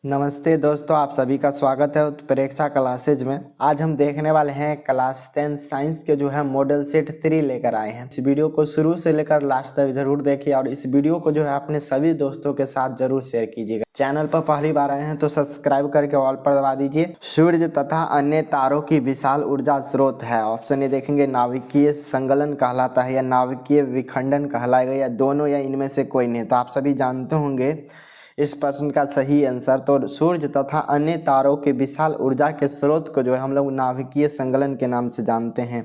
नमस्ते दोस्तों, आप सभी का स्वागत है उत्प्रेक्षा क्लासेज में। आज हम देखने वाले हैं क्लास 10 साइंस के जो है मॉडल सेट 3 लेकर आए हैं। इस वीडियो को शुरू से लेकर लास्ट तक जरूर देखिए और इस वीडियो को जो है अपने सभी दोस्तों के साथ जरूर शेयर कीजिएगा। चैनल पर पहली बार आए हैं तो सब्सक्राइब करके ऑल पर दबा दीजिए। सूर्य तथा अन्य तारों की विशाल ऊर्जा स्रोत है। ऑप्शन ए देखेंगे नाभिकीय संगलन कहलाता है या नाभिकीय विखंडन कहलाएगा या दोनों या इनमें से कोई नहीं। तो आप सभी जानते होंगे इस प्रश्न का सही आंसर। तो सूर्य तथा अन्य तारों के विशाल ऊर्जा के स्रोत को जो है हम लोग नाभिकीय संगलन के नाम से जानते हैं।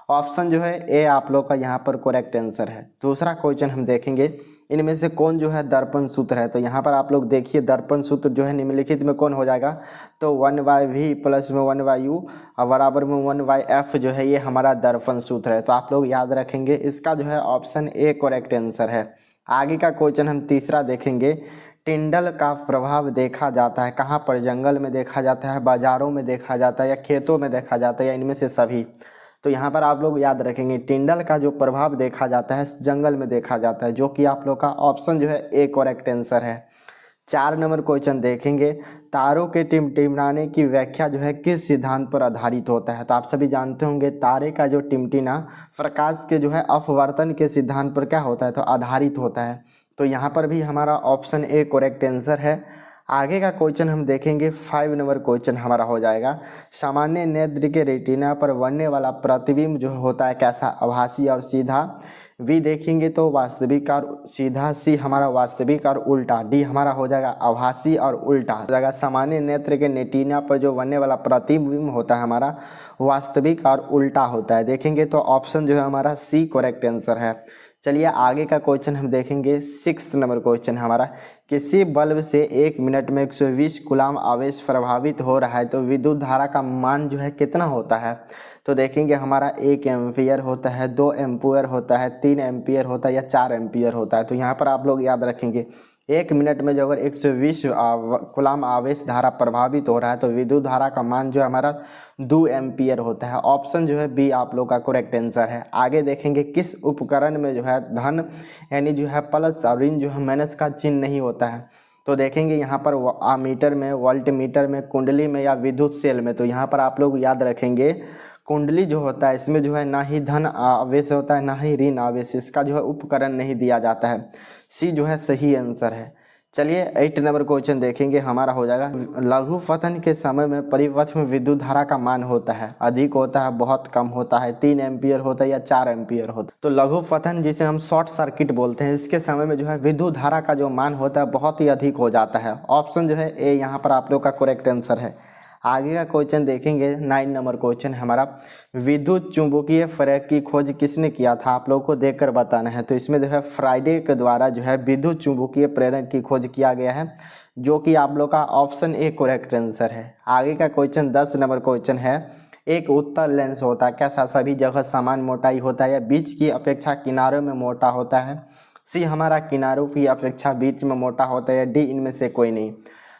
ऑप्शन जो है ए आप लोग का यहाँ पर करेक्ट आंसर है। दूसरा क्वेश्चन हम देखेंगे, इनमें से कौन जो है दर्पण सूत्र है। तो यहाँ पर आप लोग देखिए दर्पण सूत्र जो है निम्नलिखित में कौन हो जाएगा। तो 1/v प्लस में 1/u और बराबर में 1/f जो है ये हमारा दर्पण सूत्र है। तो आप लोग याद रखेंगे, इसका जो है ऑप्शन ए करेक्ट आंसर है। आगे का क्वेश्चन हम तीसरा देखेंगे, टिंडल का प्रभाव देखा जाता है कहाँ पर। जंगल में देखा जाता है, बाजारों में देखा जाता है या खेतों में देखा जाता है या इनमें से सभी। तो यहाँ पर आप लोग याद रखेंगे टिंडल का जो प्रभाव देखा जाता है जंगल में देखा जाता है, जो कि आप लोग का ऑप्शन जो है ए करेक्ट आंसर है। 4 नंबर क्वेश्चन देखेंगे, तारों के टिमटिमाने की व्याख्या जो है किस सिद्धांत पर आधारित होता है। तो आप सभी जानते होंगे तारे का जो टिमटिना प्रकाश के जो है अपवर्तन के सिद्धांत पर क्या होता है, तो आधारित होता है। तो यहाँ पर भी हमारा ऑप्शन ए करेक्ट आंसर है। आगे का क्वेश्चन हम देखेंगे, 5 नंबर क्वेश्चन हमारा हो जाएगा, सामान्य नेत्र के रेटिना पर बनने वाला प्रतिबिंब जो होता है कैसा, आभासी और सीधा। बी देखेंगे तो वास्तविक और सीधा। सी हमारा वास्तविक और उल्टा। डी हमारा हो जाएगा आभासी और उल्टा हो जाएगा। सामान्य नेत्र के रेटिना पर जो बनने वाला प्रतिबिंब होता है हमारा वास्तविक और उल्टा होता है। देखेंगे तो ऑप्शन जो है हमारा सी करेक्ट आंसर है। चलिए आगे का क्वेश्चन हम देखेंगे, 6 नंबर क्वेश्चन हमारा, किसी बल्ब से 1 मिनट में 120 कूलाम आवेश प्रभावित हो रहा है तो विद्युत धारा का मान जो है कितना होता है। तो देखेंगे हमारा 1 एम्पियर होता है, 2 एम्पियर होता है, 3 एम्पियर होता है या 4 एम्पियर होता है। तो यहाँ पर आप लोग याद रखेंगे 1 मिनट में जो अगर 120 कूलाम आवेश धारा प्रभावित हो रहा है तो विद्युत धारा का मान जो है हमारा 2 एम्पियर होता है। ऑप्शन जो है बी आप लोग का करेक्ट आंसर है। आगे देखेंगे किस उपकरण में जो है धन यानी जो है प्लस और ऋण जो है माइनस का चिन्ह नहीं होता है। तो देखेंगे यहाँ पर आमीटर में, वोल्ट मीटर में, कुंडली में या विद्युत सेल में। तो यहाँ पर आप लोग याद रखेंगे कुंडली जो होता है इसमें जो है ना ही धन आवेश होता है ना ही ऋण आवेश, इसका जो है उपकरण नहीं दिया जाता है। सी जो है सही आंसर है। चलिए 8 नंबर क्वेश्चन देखेंगे, हमारा हो जाएगा, लघु पतन के समय में परिपथ में विद्युत धारा का मान होता है, अधिक होता है, बहुत कम होता है, 3 एम्पियर होता है या 4 एम्पियर होता है। तो लघु पतन जिसे हम शॉर्ट सर्किट बोलते हैं, इसके समय में जो है विद्युत धारा का जो मान होता है बहुत ही अधिक हो जाता है। ऑप्शन जो है ए यहाँ पर आप लोग का करेक्ट आंसर है। आगे का क्वेश्चन देखेंगे, 9 नंबर क्वेश्चन है हमारा, विद्युत चुंबकीय फलक की खोज किसने किया था, आप लोगों को देखकर बताना है। तो इसमें जो है फ्राइडे के द्वारा जो है विद्युत चुंबकीय प्रेरण की खोज किया गया है, जो कि आप लोग का ऑप्शन ए करेक्ट आंसर है। आगे का क्वेश्चन 10 नंबर क्वेश्चन है, एक उत्तल लेंस होता है कैसा, सभी जगह समान मोटाई होता है या बीच की अपेक्षा किनारों में मोटा होता है। सी हमारा किनारों की अपेक्षा बीच में मोटा होता है या डी इनमें से कोई नहीं।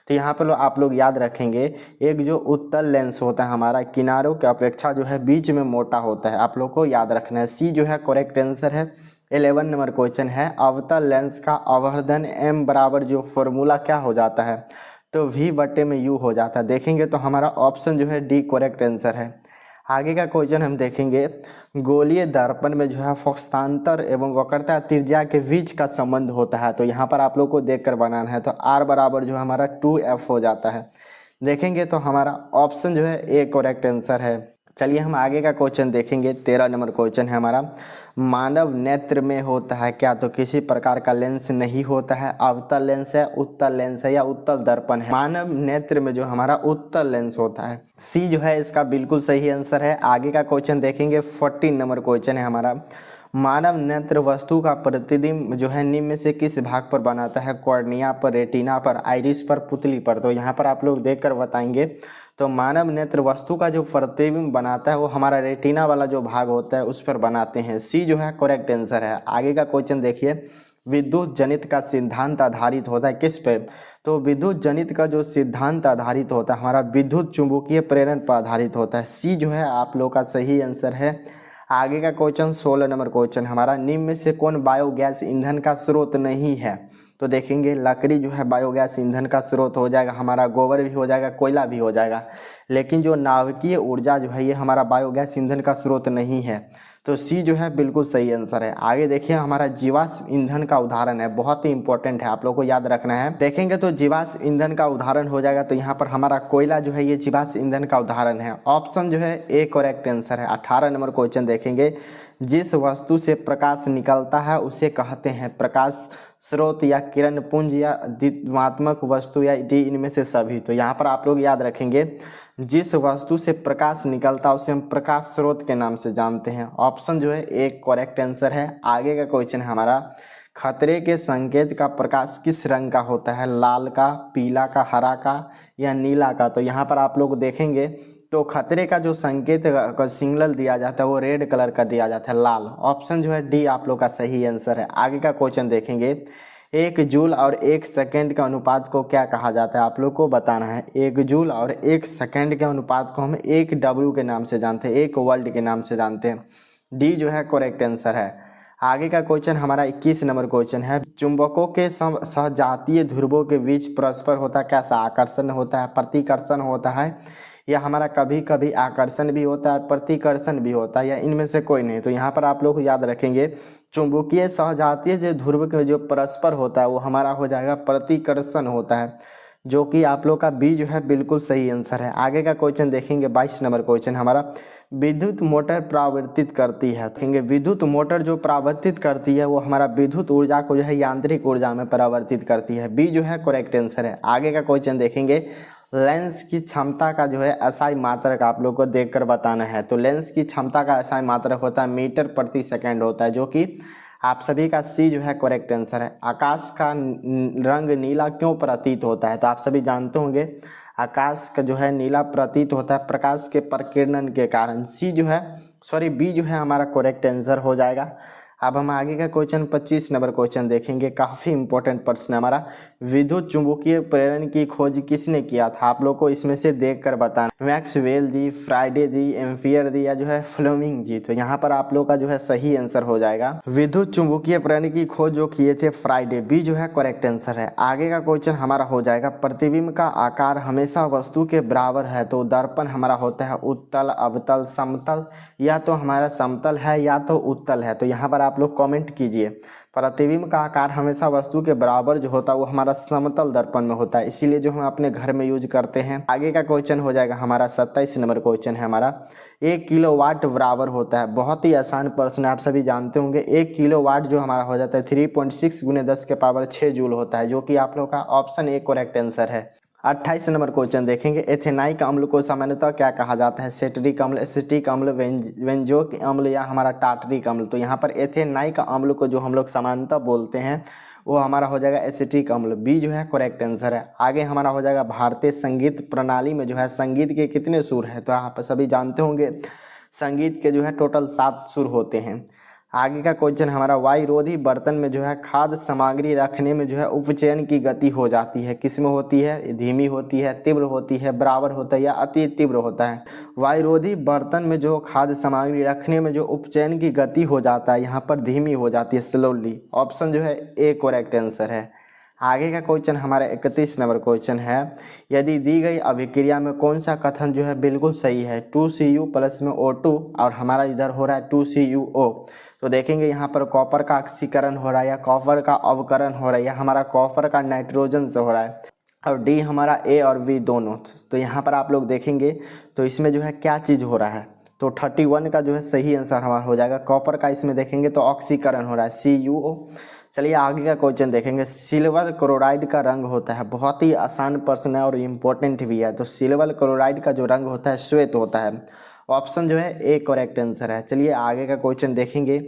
तो यहाँ पर आप लोग याद रखेंगे एक जो उत्तल लेंस होता है हमारा किनारों की अपेक्षा जो है बीच में मोटा होता है, आप लोग को याद रखना है। सी जो है करेक्ट आंसर है। 11 नंबर क्वेश्चन है, अवतल लेंस का आवर्धन m बराबर जो फॉर्मूला क्या हो जाता है, तो v/u हो जाता है। देखेंगे तो हमारा ऑप्शन जो है डी करेक्ट आंसर है। आगे का क्वेश्चन हम देखेंगे, गोलीय दर्पण में जो है फोक्सांतर एवं वक्रता त्रिज्या के बीच का संबंध होता है। तो यहाँ पर आप लोग को देखकर बनाना है। तो r बराबर जो हमारा 2f हो जाता है। देखेंगे तो हमारा ऑप्शन जो है ए करेक्ट आंसर है। चलिए हम आगे का क्वेश्चन देखेंगे, 13 नंबर क्वेश्चन है हमारा, मानव नेत्र में होता है क्या, तो किसी प्रकार का लेंस नहीं होता है, अवतल लेंस है, उत्तल लेंस है या उत्तल दर्पण है। मानव नेत्र में जो हमारा उत्तल लेंस होता है। सी जो है इसका बिल्कुल सही आंसर है। आगे का क्वेश्चन देखेंगे, 14 नंबर क्वेश्चन है हमारा, मानव नेत्र वस्तु का प्रतिबिंब जो है निम्न में से किस भाग पर बनाता है, कॉर्निया पर, रेटिना पर, आइरिस पर, पुतली पर। तो यहाँ पर आप लोग देखकर बताएंगे। तो मानव नेत्र वस्तु का जो प्रतिबिंब बनाता है वो हमारा रेटिना वाला जो भाग होता है उस पर बनाते हैं। सी जो है करेक्ट आंसर है। आगे का क्वेश्चन देखिए, विद्युत जनित का सिद्धांत आधारित होता है किस पे, तो विद्युत जनित का जो सिद्धांत आधारित होता है हमारा विद्युत चुंबकीय प्रेरण पर आधारित होता है। सी जो है आप लोग का सही आंसर है। आगे का क्वेश्चन 16 नंबर क्वेश्चन हमारा, निम्न में से कौन बायोगैस ईंधन का स्रोत नहीं है। तो देखेंगे लकड़ी जो है बायोगैस ईंधन का स्रोत हो जाएगा, हमारा गोबर भी हो जाएगा, कोयला भी हो जाएगा। लेकिन जो नाभिकीय ऊर्जा जो है ये हमारा बायोगैस ईंधन का स्रोत नहीं है। तो सी जो है बिल्कुल सही आंसर है। आगे देखिए हमारा जीवाश्म ईंधन का उदाहरण है, बहुत ही इंपॉर्टेंट है, आप लोग को याद रखना है। देखेंगे तो जीवाश्म ईंधन का उदाहरण हो जाएगा, तो यहाँ पर हमारा कोयला जो है ये जीवाश्म ईंधन का उदाहरण है। ऑप्शन जो है ए करेक्ट आंसर है। 18 नंबर क्वेश्चन देखेंगे, जिस वस्तु से प्रकाश निकलता है उसे कहते हैं प्रकाश स्रोत या किरण पुंज या द्वितीयात्मक वस्तु या डी इनमें से सभी। तो यहाँ पर आप लोग याद रखेंगे जिस वस्तु से प्रकाश निकलता है उसे हम प्रकाश स्रोत के नाम से जानते हैं। ऑप्शन जो है एक करेक्ट आंसर है। आगे का क्वेश्चन है हमारा, खतरे के संकेत का प्रकाश किस रंग का होता है, लाल का, पीला का, हरा का या नीला का। तो यहाँ पर आप लोग देखेंगे तो खतरे का जो संकेत का सिग्नल दिया जाता है वो रेड कलर का दिया जाता है, लाल। ऑप्शन जो है डी आप लोग का सही आंसर है। आगे का क्वेश्चन देखेंगे, 1 जूल और 1 सेकंड के अनुपात को क्या कहा जाता है, आप लोग को बताना है। 1 जूल और 1 सेकंड के अनुपात को हम 1 डब्ल्यू के नाम से जानते हैं, 1 वर्ल्ड के नाम से जानते हैं। डी जो है करेक्ट आंसर है। आगे का क्वेश्चन हमारा 21 नंबर क्वेश्चन है, चुंबकों के सहजातीय ध्रुवों के बीच परस्पर होता कैसा आकर्षण होता है, प्रतिकर्षण होता है, या हमारा कभी कभी आकर्षण भी होता है, प्रतिकर्षण भी होता है, या इनमें से कोई नहीं। तो यहाँ पर आप लोग याद रखेंगे चुंबकीय सहजातीय जो ध्रुव के जो परस्पर होता है वो हमारा हो जाएगा प्रतिकर्षण होता है, जो कि आप लोग का बी जो है बिल्कुल सही आंसर है। आगे का क्वेश्चन देखेंगे 22 नंबर क्वेश्चन हमारा, विद्युत मोटर परावर्तित करती है। देखेंगे विद्युत मोटर जो परावर्तित करती है वो हमारा विद्युत ऊर्जा को जो है यांत्रिक ऊर्जा में परावर्तित करती है, बी जो है करेक्ट आंसर है। आगे का क्वेश्चन देखेंगे, लेंस की क्षमता का जो है एसआई मात्रक आप लोग को देखकर बताना है। तो लेंस की क्षमता का एसआई मात्रक होता है मीटर प्रति सेकंड होता है, जो कि आप सभी का सी जो है करेक्ट आंसर है। आकाश का रंग नीला क्यों प्रतीत होता है, तो आप सभी जानते होंगे आकाश का जो है नीला प्रतीत होता है प्रकाश के प्रकीर्णन के कारण। सी जो है बी जो है हमारा करेक्ट आंसर हो जाएगा। अब हम आगे का क्वेश्चन 25 नंबर क्वेश्चन देखेंगे, काफ़ी इंपॉर्टेंट प्रश्न है हमारा, विद्युत चुंबकीय प्रेरण की खोज किसने किया था, आप लोग को इसमें से देखकर बताना, मैक्सवेल जी, फ्राइडे जी, एम्पियर जी, या जो है फ्लेमिंग जी। तो यहाँ पर आप लोग का जो है सही आंसर हो जाएगा, विद्युत चुंबकीय प्रेरण की खोज जो किए थे फ्राइडे, बी जो है करेक्ट आंसर है। आगे का क्वेश्चन हमारा हो जाएगा, प्रतिबिंब का आकार हमेशा वस्तु के बराबर है, तो दर्पण हमारा होता है उत्तल, अवतल, समतल, या तो हमारा समतल है या तो उत्तल है। तो यहाँ पर आप लोग कमेंट कीजिए, प्रतिबिंब का आकार हमेशा वस्तु के बराबर जो होता है वो हमारा समतल दर्पण में होता है, इसीलिए जो हम अपने घर में यूज करते हैं। आगे का क्वेश्चन हो जाएगा हमारा 27 नंबर क्वेश्चन है हमारा, 1 किलोवाट बराबर होता है, बहुत ही आसान प्रश्न है, आप सभी जानते होंगे। 1 किलोवाट जो हमारा हो जाता है 3.6 × 10⁻6 जूल होता है, जो कि आप लोग का ऑप्शन ए करेक्ट आंसर है। 28 नंबर क्वेश्चन देखेंगे, एथेनाइक अम्ल को सामान्यतः क्या कहा जाता है, सेट्रिक अम्ल, एसिटिक अम्ल, बेंजोइक अम्ल, या हमारा टार्टरिक अम्ल। तो यहाँ पर एथेनाइक अम्ल को जो हम लोग सामान्यतः बोलते हैं वो हमारा हो जाएगा एसिटिक अम्ल, बी जो है करेक्ट आंसर है। आगे हमारा हो जाएगा, भारतीय संगीत प्रणाली में जो है संगीत के कितने सुर हैं, तो आप सभी जानते होंगे संगीत के जो है टोटल 7 सुर होते हैं। आगे का क्वेश्चन हमारा, वायुरोधी बर्तन में जो है खाद्य सामग्री रखने में जो है उपचयन की गति हो जाती है, किस में होती है, धीमी होती है, तीव्र होती है, बराबर होता है, या अति तीव्र होता है। वायुरोधी बर्तन में जो खाद्य सामग्री रखने में जो उपचयन की गति हो जाता है यहाँ पर धीमी हो जाती है, स्लोली। ऑप्शन जो है ए करेक्ट आंसर है। आगे का क्वेश्चन हमारा 31 नंबर क्वेश्चन है, यदि दी गई अभिक्रिया में कौन सा कथन जो है बिल्कुल सही है, 2Cu प्लस में O2 और हमारा इधर हो रहा है 2CuO। तो देखेंगे यहाँ पर कॉपर का ऑक्सीकरण हो रहा है, या कॉपर का अवकरण हो रहा है, या हमारा कॉपर का नाइट्रोजन से हो रहा है, और डी हमारा ए और बी दोनों। तो यहाँ पर आप लोग देखेंगे तो इसमें जो है क्या चीज़ हो रहा है, तो 31 का जो है सही आंसर हमारा हो जाएगा, कॉपर का इसमें देखेंगे तो ऑक्सीकरण हो रहा है, CuO। चलिए आगे का क्वेश्चन देखेंगे, सिल्वर क्लोराइड का रंग होता है, बहुत ही आसान प्रश्न है और इम्पोर्टेंट भी है। तो सिल्वर क्लोराइड का जो रंग होता है श्वेत होता है, ऑप्शन जो है ए करेक्ट आंसर है। चलिए आगे का क्वेश्चन देखेंगे,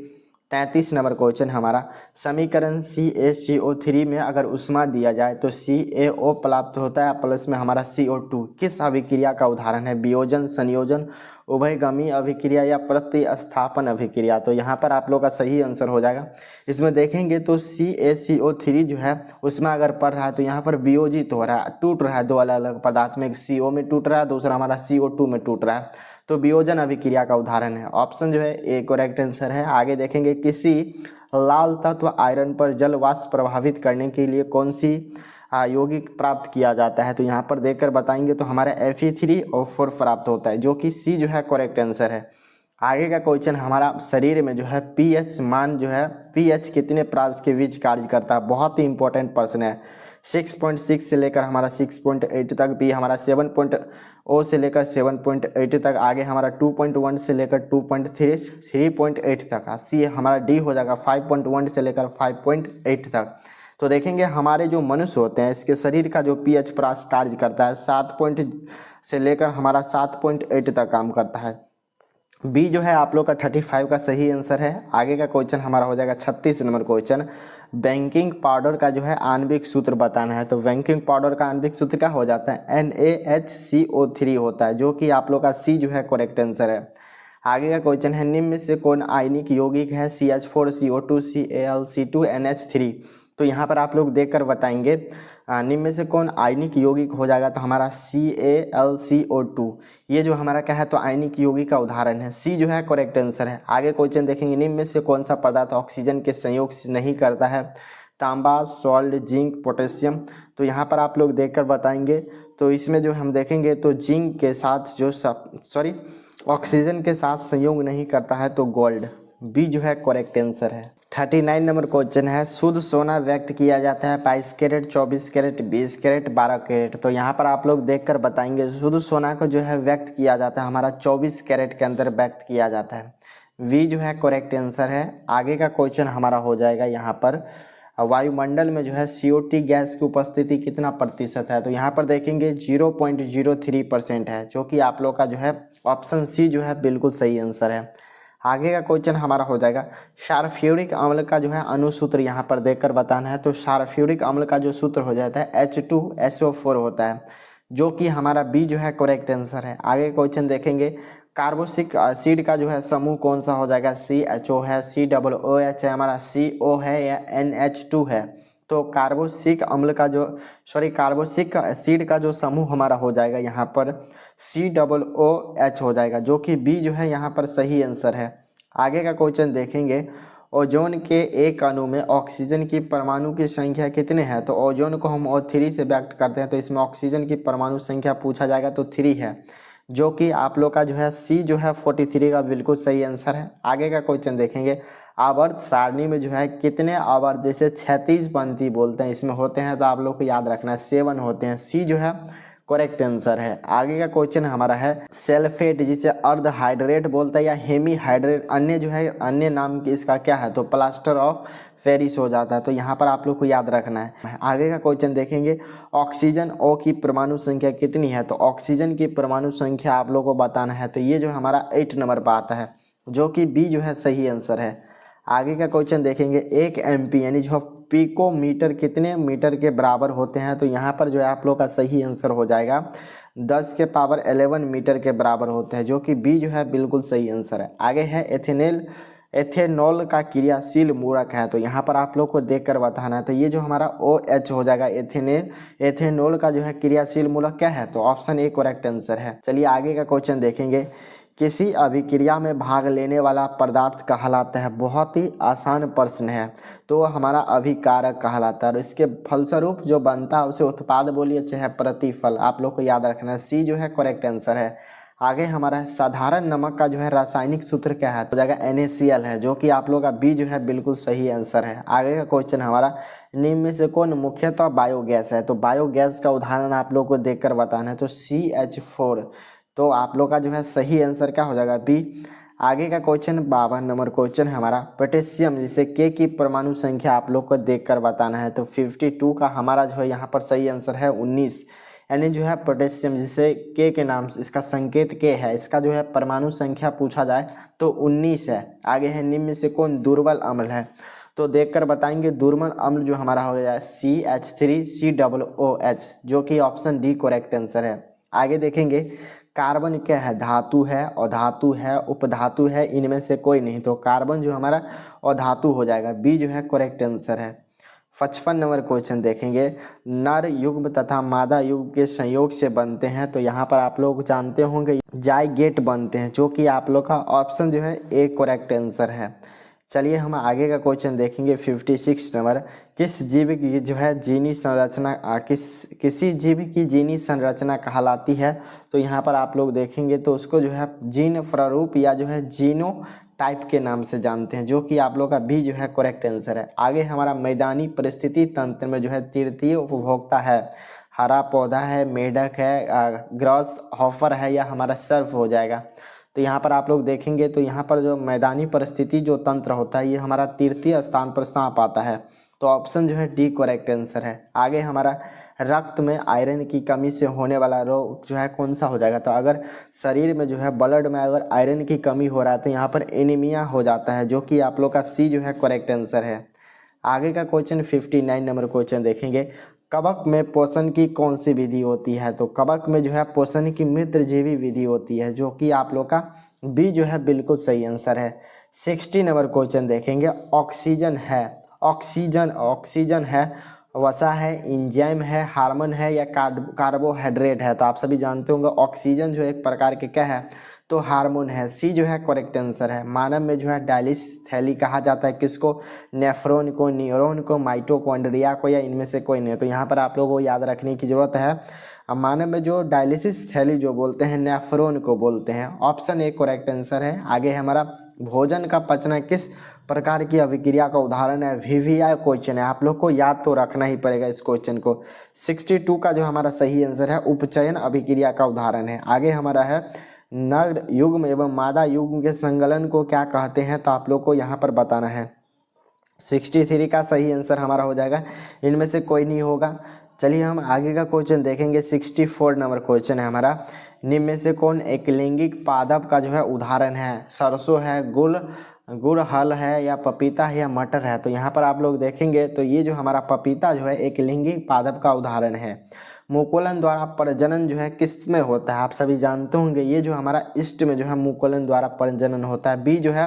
33 नंबर क्वेश्चन हमारा, समीकरण CaCO3 में अगर उष्मा दिया जाए तो CaO प्राप्त होता है, प्लस में हमारा CO2 किस अभिक्रिया का उदाहरण है, वियोजन, संयोजन, उभयगामी अभिक्रिया, या प्रतिस्थापन अभिक्रिया। तो यहाँ पर आप लोग का सही आंसर हो जाएगा। इसमें देखेंगे तो CaCO3 जो है उसमें अगर पढ़ रहा है तो यहाँ पर वियोजित हो रहा है, टूट रहा है, दो अलग अलग पदार्थ में, एक CO में टूट रहा है, दूसरा हमारा CO2 में टूट रहा है। तो वियोजन अभिक्रिया का उदाहरण है। ऑप्शन जो है ए करेक्ट आंसर है। आगे देखेंगे किसी लाल तत्व आयरन पर जल वाष्प प्रभावित करने के लिए कौन सी यौगिक प्राप्त किया जाता है। तो यहाँ पर देखकर बताएंगे तो हमारा Fe3O4 प्राप्त होता है, जो कि सी जो है करेक्ट आंसर है। आगे का क्वेश्चन हमारा शरीर में जो है पीएच मान जो है पीएच कितने प्रास के बीच कार्य करता है, बहुत ही इंपॉर्टेंट प्रश्न है। 6.6 से लेकर हमारा 6.8 तक, बी हमारा 7.0 से लेकर 7.8 तक, आगे हमारा 2.1 से लेकर 2.3 3.8 तक, सी हमारा डी हो जाएगा 5.1 से लेकर 5.8 तक। तो देखेंगे हमारे जो मनुष्य होते हैं इसके शरीर का जो पीएच प्रास कार्य करता है 7 से लेकर हमारा 7.8 तक काम करता है। बी जो है आप लोग का 35 का सही आंसर है। आगे का क्वेश्चन हमारा हो जाएगा 36 नंबर क्वेश्चन। बैंकिंग पाउडर का जो है आणविक सूत्र बताना है। तो बैंकिंग पाउडर का आणविक सूत्र क्या हो जाता है, NaHCO3 होता है, जो कि आप लोग का सी जो है करेक्ट आंसर है। आगे का क्वेश्चन है निम्न में से कौन आयनिक यौगिक है CH4CO2 CaLC2 NH3। तो यहाँ पर आप लोग देखकर बताएंगे निम्न में से कौन आयनिक यौगिक हो जाएगा। तो हमारा CaLCO2 ये जो हमारा क्या है तो आयनिक यौगिक का उदाहरण है, सी जो है करेक्ट आंसर है। आगे क्वेश्चन देखेंगे निम्न में से कौन सा पदार्थ ऑक्सीजन के संयोग से नहीं करता है, तांबा, सॉल्ट, जिंक, पोटेशियम। तो यहाँ पर आप लोग देखकर बताएंगे तो इसमें जो हम देखेंगे तो जिंक के साथ जो ऑक्सीजन के साथ संयोग नहीं करता है तो गोल्ड, बी जो है करेक्ट आंसर है। 39 नंबर क्वेश्चन है शुद्ध सोना व्यक्त किया जाता है 22 कैरेट, 24 कैरेट, 20 कैरेट, 12 कैरेट। तो यहाँ पर आप लोग देखकर बताएंगे शुद्ध सोना को जो है व्यक्त किया जाता है हमारा 24 कैरेट के अंदर व्यक्त किया जाता है, वी जो है करेक्ट आंसर है। आगे का क्वेश्चन हमारा हो जाएगा यहाँ पर वायुमंडल में जो है CO2 गैस की उपस्थिति कितना प्रतिशत है। तो यहाँ पर देखेंगे 0.03% है, जो कि आप लोग का जो है ऑप्शन सी जो है बिल्कुल सही आंसर है। आगे का क्वेश्चन हमारा हो जाएगा सल्फ्यूरिक अम्ल का जो है अणुसूत्र यहाँ पर देखकर बताना है। तो सल्फ्यूरिक अम्ल का जो सूत्र हो जाता है H2SO4 होता है, जो कि हमारा बी जो है करेक्ट आंसर है। आगे क्वेश्चन देखेंगे कार्बोक्सिलिक एसिड का जो है समूह कौन सा हो जाएगा, CHO है, COOH है, हमारा CO है या NH2 है। तो कार्बोक्सिलिक अम्ल का जो कार्बोक्सिलिक एसिड का जो समूह हमारा हो जाएगा यहाँ पर COOH हो जाएगा, जो कि बी जो है यहाँ पर सही आंसर है। आगे का क्वेश्चन देखेंगे ओजोन के एक अणु में ऑक्सीजन की परमाणु की संख्या कितने हैं। तो ओजोन को हम O3 से व्यक्त करते हैं, तो इसमें ऑक्सीजन की परमाणु संख्या पूछा जाएगा तो 3 है, जो कि आप लोग का जो है सी जो है 43 का बिल्कुल सही आंसर है। आगे का क्वेश्चन देखेंगे आवर्त सारणी में जो है कितने आवर्त जैसे 36 पंक्ति बोलते हैं इसमें होते हैं, तो आप लोग को याद रखना है 7 होते हैं, सी जो है करेक्ट आंसर है। आगे का क्वेश्चन हमारा है सल्फेट जिसे अर्ध हाइड्रेट बोलते हैं या हेमी हाइड्रेट, अन्य जो है अन्य नाम की इसका क्या है तो प्लास्टर ऑफ पेरिस हो जाता है। तो यहाँ पर आप लोग को याद रखना है। आगे का क्वेश्चन देखेंगे ऑक्सीजन O की परमाणु संख्या कितनी है। तो ऑक्सीजन की परमाणु संख्या आप लोग को बताना है, तो ये जो हमारा 8 नंबर पर आता है, जो कि बी जो है सही आंसर है। आगे का क्वेश्चन देखेंगे 1 MP यानी जो पिकोमीटर कितने मीटर के बराबर होते हैं। तो यहाँ पर जो है आप लोग का सही आंसर हो जाएगा 10 के पावर 11 मीटर के बराबर होते हैं, जो कि बी जो है बिल्कुल सही आंसर है। आगे है एथेनॉल का क्रियाशील मूलक है। तो यहाँ पर आप लोग को देखकर बताना है, तो ये जो हमारा OH हो जाएगा एथेनॉल का जो है क्रियाशील मूलक क्या है, तो ऑप्शन ए करेक्ट आंसर है। चलिए आगे का क्वेश्चन देखेंगे किसी अभिक्रिया में भाग लेने वाला पदार्थ कहलाता है, बहुत ही आसान प्रश्न है, तो हमारा अभिकारक कहलाता है और इसके फलस्वरूप जो बनता है उसे उत्पाद बोलिए चाहे प्रतिफल, आप लोग को याद रखना है, सी जो है करेक्ट आंसर है। आगे हमारा साधारण नमक का जो है रासायनिक सूत्र क्या है, तो जाएगा NaCl है, जो कि आप लोग का बी जो है बिल्कुल सही आंसर है। आगे का क्वेश्चन हमारा निम्न में से कौन मुख्यतः बायोगैस है। तो बायोगैस का उदाहरण आप लोग को देखकर बताना है, तो CH4, तो आप लोग का जो है सही आंसर क्या हो जाएगा बी। आगे का क्वेश्चन 52 नंबर क्वेश्चन है हमारा पोटेशियम जिसे के की परमाणु संख्या आप लोग को देखकर बताना है। तो 52 का हमारा जो है यहाँ पर सही आंसर है 19, यानी जो है पोटेशियम जिसे के नाम से इसका संकेत के है, इसका जो है परमाणु संख्या पूछा जाए तो 19 है। आगे है निम्न में से कौन दुर्बल अम्ल है। तो देखकर बताएंगे दुर्बल अम्ल जो हमारा हो जाए CH3COOH, जो कि ऑप्शन डी करेक्ट आंसर है। आगे देखेंगे कार्बन क्या है, धातु है, अधातु है, उपधातु है, इनमें से कोई नहीं, तो कार्बन जो हमारा अधातु हो जाएगा, बी जो है करेक्ट आंसर है। 55 नंबर क्वेश्चन देखेंगे, नर युग्म तथा मादा युग्म के संयोग से बनते हैं। तो यहाँ पर आप लोग जानते होंगे जाइगेट बनते हैं, जो कि आप लोग का ऑप्शन जो है ए करेक्ट आंसर है। चलिए हम आगे का क्वेश्चन देखेंगे 56 नंबर, किस जीव की जो है जीनी संरचना किसी जीव की जीनी संरचना कहलाती है। तो यहाँ पर आप लोग देखेंगे तो उसको जो है जीन प्रारूप या जो है जीनो टाइप के नाम से जानते हैं, जो कि आप लोग का बी जो है करेक्ट आंसर है। आगे हमारा मैदानी परिस्थिति तंत्र में जो है तृतीय उपभोक्ता है, हरा पौधा है, मेढक है, ग्रॉस हॉफर है या हमारा सर्फ हो जाएगा। तो यहाँ पर आप लोग देखेंगे तो यहाँ पर जो मैदानी परिस्थिति जो तंत्र होता है ये हमारा तृतीय स्थान पर सांप आता है। तो ऑप्शन जो है डी करेक्ट आंसर है। आगे हमारा रक्त में आयरन की कमी से होने वाला रोग जो है कौन सा हो जाएगा। तो अगर शरीर में जो है ब्लड में अगर आयरन की कमी हो रहा है तो यहाँ पर एनीमिया हो जाता है, जो कि आप लोग का सी जो है करेक्ट आंसर है। आगे का क्वेश्चन 59 नंबर क्वेश्चन देखेंगे, कवक में पोषण की कौन सी विधि होती है। तो कवक में जो है पोषण की मित्रजीवी विधि होती है, जो कि आप लोग का बी जो है बिल्कुल सही आंसर है। 60 नंबर क्वेश्चन देखेंगे, ऑक्सीजन है, ऑक्सीजन है, वसा है, इंजाइम है, हार्मोन है या कार्बोहाइड्रेट है। तो आप सभी जानते होंगे ऑक्सीजन जो एक प्रकार के क्या है, तो हार्मोन है। सी जो है करेक्ट आंसर है। मानव में जो है डायलिसिस थैली कहा जाता है किसको, नेफ्रॉन को, न्यूरॉन को, माइटोकॉन्ड्रिया को या इनमें से कोई नहीं। तो यहाँ पर आप लोगों को याद रखने की जरूरत है, मानव में जो डायलिसिस थैली जो बोलते हैं नेफ्रॉन को बोलते हैं। ऑप्शन ए करेक्ट आंसर है। आगे हमारा भोजन का पचना किस प्रकार की अभिक्रिया का उदाहरण है, वीवीआई क्वेश्चन है, आप लोग को याद तो रखना ही पड़ेगा इस क्वेश्चन को। 62 का जो हमारा सही आंसर है उपचयन अभिक्रिया का उदाहरण है। आगे हमारा है नर युग्म एवं मादा युग्म के संगलन को क्या कहते हैं। तो आप लोग को यहाँ पर बताना है। 63 का सही आंसर हमारा हो जाएगा, इनमें से कोई नहीं होगा। चलिए हम आगे का क्वेश्चन देखेंगे। 64 नंबर क्वेश्चन है हमारा, निम्न में से कौन एक लैंगिक पादप का जो है उदाहरण है। सरसों है, गुड़हल है या पपीता है या मटर है। तो यहाँ पर आप लोग देखेंगे तो ये जो हमारा पपीता जो है एक लैंगिक पादप का उदाहरण है। मुकुलन द्वारा प्रजनन जो है किस में होता है, आप सभी जानते होंगे ये जो हमारा ईस्ट में जो है मुकुलन द्वारा प्रजनन होता है। बी जो है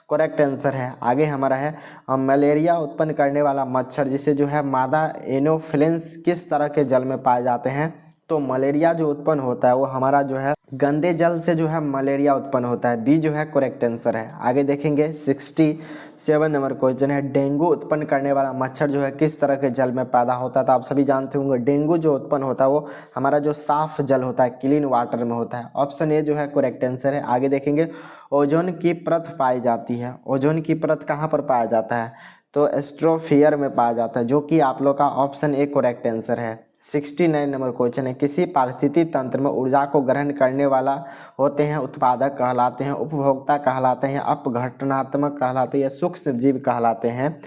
करेक्ट आंसर है। आगे हमारा है मलेरिया उत्पन्न करने वाला मच्छर जिसे जो है मादा एनोफिलेंस किस तरह के जल में पाए जाते हैं। तो मलेरिया जो उत्पन्न होता है वो हमारा जो है गंदे जल से जो है मलेरिया उत्पन्न होता है। बी जो है करेक्ट आंसर है। आगे देखेंगे 67 नंबर क्वेश्चन है, डेंगू उत्पन्न करने वाला मच्छर जो है किस तरह के जल में पैदा होता है। तो आप सभी जानते होंगे डेंगू जो उत्पन्न होता है वो हमारा जो साफ जल होता है, क्लीन वाटर में होता है। ऑप्शन ए जो है करेक्ट आंसर है। आगे देखेंगे ओजोन की परत पाई जाती है। ओजोन की परत कहाँ पर पाया जाता है, तो स्ट्रोफियर में पाया जाता है, जो कि आप लोग का ऑप्शन ए करेक्ट आंसर है। 69 नंबर क्वेश्चन है, किसी पारिस्थितिकी तंत्र में ऊर्जा को ग्रहण करने वाला होते हैं उत्पादक कहलाते हैं, उपभोक्ता कहलाते हैं, अपघटनात्मक कहलाते हैं या सूक्ष्म जीव कहलाते हैं।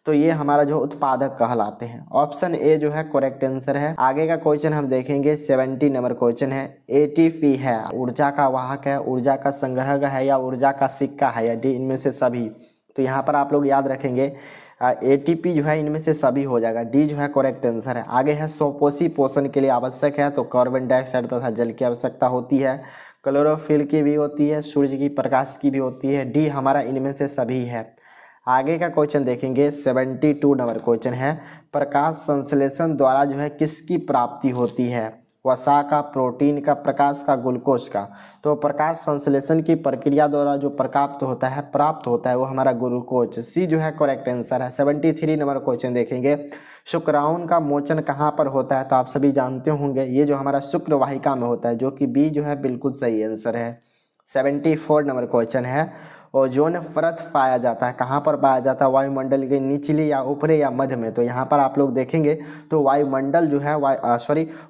तो ये हमारा जो उत्पादक कहलाते हैं। ऑप्शन ए जो है करेक्ट आंसर है। आगे का क्वेश्चन हम देखेंगे 70 नंबर क्वेश्चन है, एटीपी है ऊर्जा का वाहक है, ऊर्जा का संग्रहक है या ऊर्जा का सिक्का है या डी इनमें से सभी। तो यहाँ पर आप लोग याद रखेंगे एटीपी जो है इनमें से सभी हो जाएगा। डी जो है करेक्ट आंसर है। आगे है स्वपोषी पोषण के लिए आवश्यक है, तो कार्बन डाइऑक्साइड तथा जल की आवश्यकता होती है, क्लोरोफिल की भी होती है, सूर्य की प्रकाश की भी होती है। डी हमारा इनमें से सभी है। आगे का क्वेश्चन देखेंगे 72 नंबर क्वेश्चन है, प्रकाश संश्लेषण द्वारा जो है किसकी प्राप्ति होती है, वसा का, प्रोटीन का, प्रकाश का, ग्लूकोज का। तो प्रकाश संश्लेषण की प्रक्रिया द्वारा जो प्राप्त होता है वो हमारा ग्लूकोज। सी जो है करेक्ट आंसर है। 73 नंबर क्वेश्चन देखेंगे, शुक्राणु का मोचन कहाँ पर होता है। तो आप सभी जानते होंगे ये जो हमारा शुक्र वाहिका में होता है, जो कि बी जो है बिल्कुल सही आंसर है। 74 नंबर क्वेश्चन है, ओजोन परत पाया जाता है, कहाँ पर पाया जाता है, वायुमंडल के निचले या ऊपरी या मध्य में। तो यहाँ पर आप लोग देखेंगे तो वायुमंडल जो है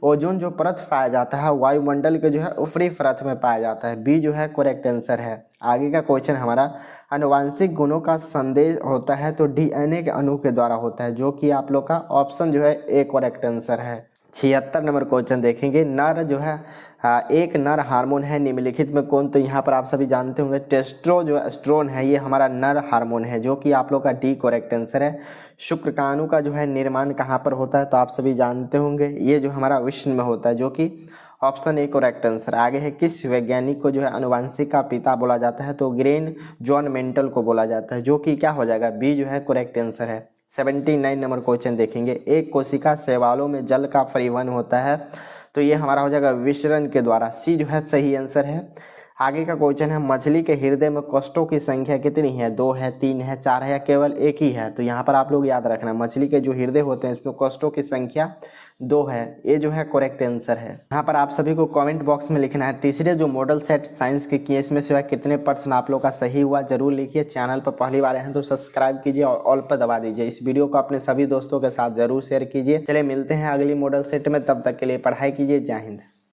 ओजोन जो परत पाया जाता है वायुमंडल के जो है ऊपरी परत में पाया जाता है। बी जो है करेक्ट आंसर है। आगे का क्वेश्चन हमारा, आनुवांशिक गुणों का संदेश होता है तो डीएनए के अणु के द्वारा होता है, जो कि आप लोग का ऑप्शन जो है ए करेक्ट आंसर है। 76 नंबर क्वेश्चन देखेंगे, नर जो है एक नर हार्मोन है निम्नलिखित में कौन। तो यहाँ पर आप सभी जानते होंगे टेस्टोस्टेरोन है, ये हमारा नर हार्मोन है, जो कि आप लोग का डी करेक्ट आंसर है। शुक्राणु का जो है निर्माण कहाँ पर होता है, तो आप सभी जानते होंगे ये जो हमारा विष्णु में होता है, जो कि ऑप्शन ए करेक्ट आंसर। आगे है, किस वैज्ञानिक को जो है आनुवांशिक का पिता बोला जाता है। तो ग्रेन जॉन मेंटल को बोला जाता है, जो कि क्या हो जाएगा, बी जो है करेक्ट आंसर है। 79 नंबर क्वेश्चन देखेंगे, एक कोशिका शैवालों में जल का परिवहन होता है, तो ये हमारा हो जाएगा विसरण के द्वारा। सी जो है सही आंसर है। आगे का क्वेश्चन है, मछली के हृदय में कोष्ठों की संख्या कितनी है? 2 है, 3 है, 4 है या केवल एक ही है? तो यहाँ पर आप लोग याद रखना, मछली के जो हृदय होते हैं इसमें कोष्ठों की संख्या 2 है, ये जो है करेक्ट आंसर है। यहाँ पर आप सभी को कमेंट बॉक्स में लिखना है तीसरे जो मॉडल सेट साइंस के किए इसमें से कितने % आप लोग का सही हुआ, जरूर लिखिए। चैनल पर पहली बार हैं तो सब्सक्राइब कीजिए और ऑल पर दबा दीजिए। इस वीडियो को अपने सभी दोस्तों के साथ जरूर शेयर कीजिए। चलिए मिलते हैं अगली मॉडल सेट में, तब तक के लिए पढ़ाई कीजिए। जय हिंद।